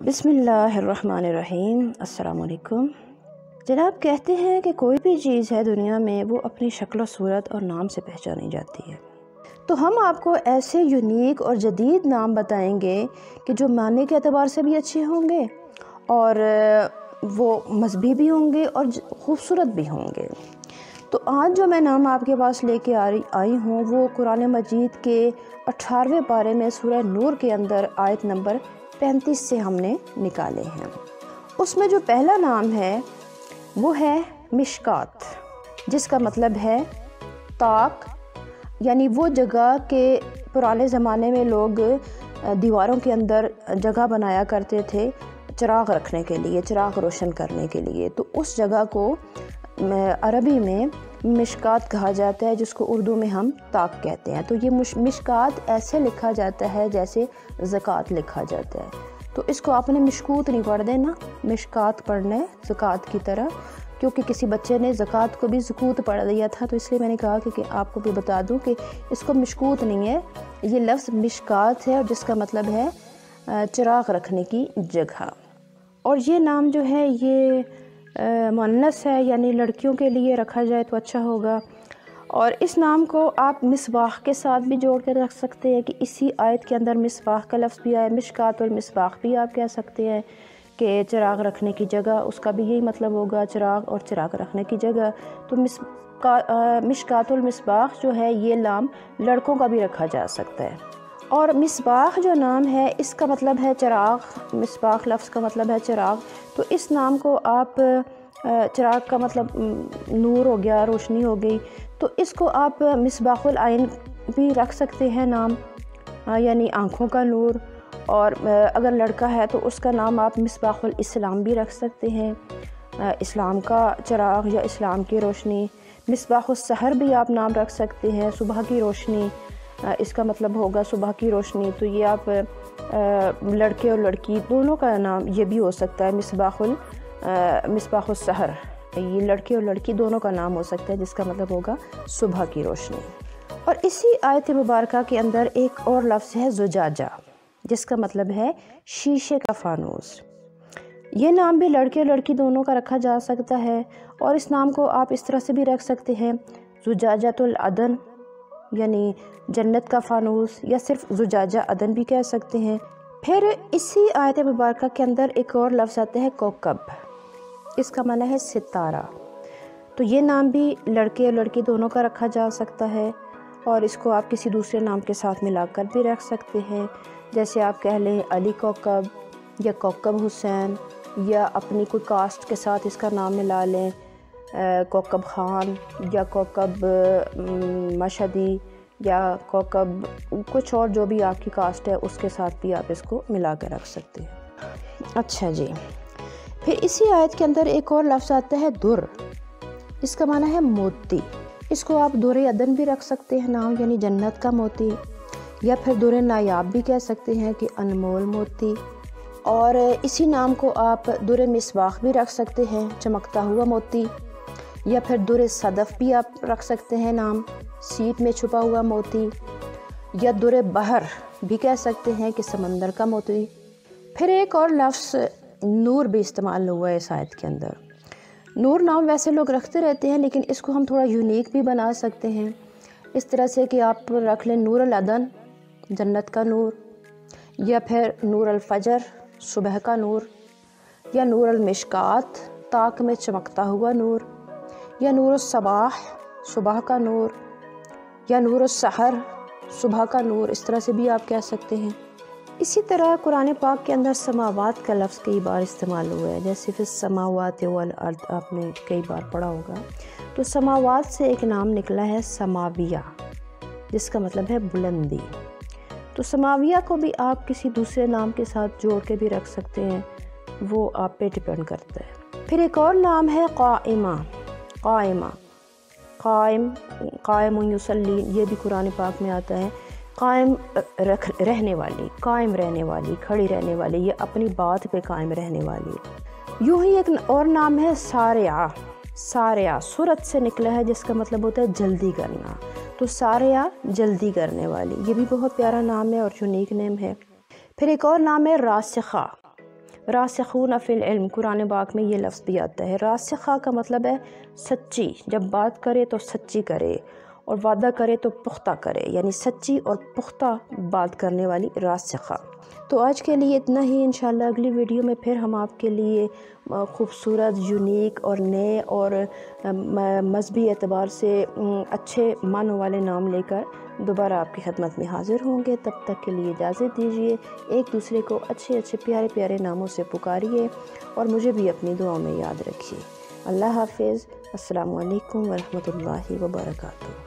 بسم اللہ الرحمن الرحیم۔ السلام علیکم جناب، کہتے ہیں کہ کوئی بھی چیز ہے دنیا میں وہ اپنی شکل و صورت اور نام سے پہچانی جاتی ہے، تو ہم آپ کو ایسے یونیک اور جدید نام بتائیں گے کہ جو معنی کے اعتبار سے بھی اچھے ہوں گے اور وہ مذہبی بھی ہوں گے اور خوبصورت بھی ہوں گے۔ تو آج جو میں نام آپ کے پاس لے کے آئی ہوں وہ قرآن مجید کے 18ویں پارے میں سورہ نور کے اندر آیت نمبر 35 سے ہم نے نکالے ہیں۔ اس میں جو پہلا نام ہے وہ ہے مشکات، جس کا مطلب ہے طاق، یعنی وہ جگہ کہ پرانے زمانے میں لوگ دیواروں کے اندر جگہ بنایا کرتے تھے چراغ رکھنے کے لیے، چراغ روشن کرنے کے لیے، تو اس جگہ کو عربی میں مشکات کہا جاتا ہے، جس کو اردو میں ہم طاق کہتے ہیں۔ تو یہ مشکات ایسے لکھا جاتا ہے جیسے زکوٰۃ لکھا جاتا ہے، تو اس کو آپ نے مشکوت نہیں پڑھ دینا، مشکات پڑھنا ہے زکوٰۃ کی طرح، کیونکہ کسی بچے نے زکوٰۃ کو بھی زکوت پڑھ دیا تھا، تو اس لیے میں نے کہا کہ آپ کو بھی بتا دوں کہ اس کو مشکوت نہیں ہے، یہ لفظ مشکات ہے، اور جس کا مطلب ہے چراغ رکھنے کی جگہ۔ اور یہ نام جو ہے یہ مؤنث ہے، یعنی لڑکیوں کے لیے رکھا جائے تو اچھا ہوگا۔ اور اس نام کو آپ مصباح کے ساتھ بھی جوڑ کے رکھ سکتے ہیں کہ اسی آیت کے اندر مصباح کا لفظ بھی آیا، مشکات المصباح بھی آپ کہہ سکتے ہیں کہ چراغ رکھنے کی جگہ، اس کا بھی یہی مطلب ہوگا، چراغ اور چراغ رکھنے کی جگہ۔ تو مشکات المصباح جو ہے یہ نام لڑکوں کا بھی رکھا جا سکتا ہے۔ اور مصباح جو نام ہے اس کا مطلب ہے چراغ، مصباح لفظ کا مطلب ہے چراغ، تو اس نام کو آپ چراغ کا مطلب نور ہو گیا، روشنی ہو گئی، تو اس کو آپ مصباح العین بھی رکھ سکتے ہیں نام، یعنی آنکھوں کا نور۔ اور اگر لڑکا ہے تو اس کا نام آپ مصباح الاسلام بھی رکھ سکتے ہیں، اسلام کا چراغ یا اسلام کی روشنی۔ مصباح السحر بھی آپ نام رکھ سکتے ہیں، صبح کی روشنی، اس کا مطلب ہوگا صبح کی روشنی، تو یہ آپ لڑکے اور لڑکی دونوں کا نام یہ بھی ہو سکتا ہے، مصباح السحر، یہ لڑکے اور لڑکی دونوں کا نام ہو سکتا ہے، جس کا مطلب ہوگا صبح کی روشنی۔ اور اسی آیت مبارکہ کے اندر ایک اور لفظ ہے زجاجہ، جس کا مطلب ہے شیشے کا فانوس۔ یہ نام بھی لڑکے اور لڑکی دونوں کا رکھا جا سکتا ہے، اور اس نام کو آپ اس طرح سے بھی رکھ سکتے ہیں زجاجۃ العدن، یعنی جنت کا فانوس، یا صرف زجاجہ عدن بھی کہہ سکتے ہیں۔ پھر اسی آیت مبارکہ کے اندر ایک اور لفظ آتا ہے کوکب، اس کا معنی ہے ستارہ، تو یہ نام بھی لڑکے اور لڑکی دونوں کا رکھا جا سکتا ہے، اور اس کو آپ کسی دوسرے نام کے ساتھ ملا کر بھی رکھ سکتے ہیں، جیسے آپ کہہ لیں علی کوکب یا کوکب حسین، یا اپنی کوئی کاسٹ کے ساتھ اس کا نام ملا لیں، کوکب خان یا کوکب مشہدی یا کوکب کچھ اور، جو بھی آپ کی کاسٹ ہے اس کے ساتھ بھی آپ اس کو ملا کے رکھ سکتے ہیں۔ اچھا جی، پھر اسی آیت کے اندر ایک اور لفظ آتا ہے در، اس کا معنی ہے موتی، اس کو آپ در عدن بھی رکھ سکتے ہیں نام، یعنی جنت کا موتی، یا پھر در نایاب بھی کہہ سکتے ہیں کہ انمول موتی۔ اور اسی نام کو آپ در مصباح بھی رکھ سکتے ہیں، چمکتا ہوا موتی، یا پھر در صدف بھی آپ رکھ سکتے ہیں نام، سیپ میں چھپا ہوا موتی، یا در بحر بھی کہہ سکتے ہیں کہ سمندر کا موتی۔ پھر ایک اور لفظ نور بھی استعمال ہوا ہے اس آیت کے اندر۔ نور نام ویسے لوگ رکھتے رہتے ہیں، لیکن اس کو ہم تھوڑا یونیک بھی بنا سکتے ہیں، اس طرح سے کہ آپ رکھ لیں نور العدن، جنت کا نور، یا پھر نور الفجر، صبح کا نور، یا نور المشکات، طاق میں چمکتا ہوا نور، یا نور الصباح، صبح کا نور، یا نور السحر، صبح کا نور، اس طرح سے بھی آپ کہہ سکتے ہیں۔ اسی طرح قرآن پاک کے اندر سماوات کا لفظ کئی بار استعمال ہوا ہے، جیسے فی السماوات والارض آپ نے کئی بار پڑھا ہوگا، تو سماوات سے ایک نام نکلا ہے سماویہ، جس کا مطلب ہے بلندی، تو سماویہ کو بھی آپ کسی دوسرے نام کے ساتھ جوڑ کے بھی رکھ سکتے ہیں، وہ آپ پہ ڈپینڈ کرتا ہے۔ پھر ایک اور نام ہے قائمہ، قائم یصلی، یہ بھی قرآن پاک میں آتا ہے، قائم رہنے والی، قائم رہنے والی، کھڑی رہنے والی، یہ اپنی بات پہ قائم رہنے والی۔ یوں ہی ایک اور نام ہے سارعہ، سارعہ سرعت سے نکلا ہے، جس کا مطلب ہوتا ہے جلدی کرنا، تو سارعہ جلدی کرنے والی، یہ بھی بہت پیارا نام ہے اور یونیک نیم ہے۔ پھر ایک اور نام ہے راسخہ، راسخون فی العلم، قرآن پاک میں یہ لفظ بھی آتا ہے۔ راسخہ کا مطلب ہے سچی، جب بات کرے تو سچی کرے اور وعدہ کرے تو پختہ کرے، یعنی سچی اور پختہ بات کرنے والی راسخہ۔ تو آج کے لیے اتنا ہی، انشاءاللہ اگلی ویڈیو میں پھر ہم آپ کے لیے خوبصورت، یونیک اور نئے اور مذہبی اعتبار سے اچھے معنوں والے نام لے کر دوبارہ آپ کی خدمت میں حاضر ہوں گے۔ تب تک کے لیے اجازت دیجیے، ایک دوسرے کو اچھے اچھے پیارے پیارے ناموں سے پکاریے اور مجھے بھی اپنی دعاؤں میں یاد رکھیے۔ اللہ حافظ۔ السلام علیکم ورحمۃ اللہ وبرکاتہ۔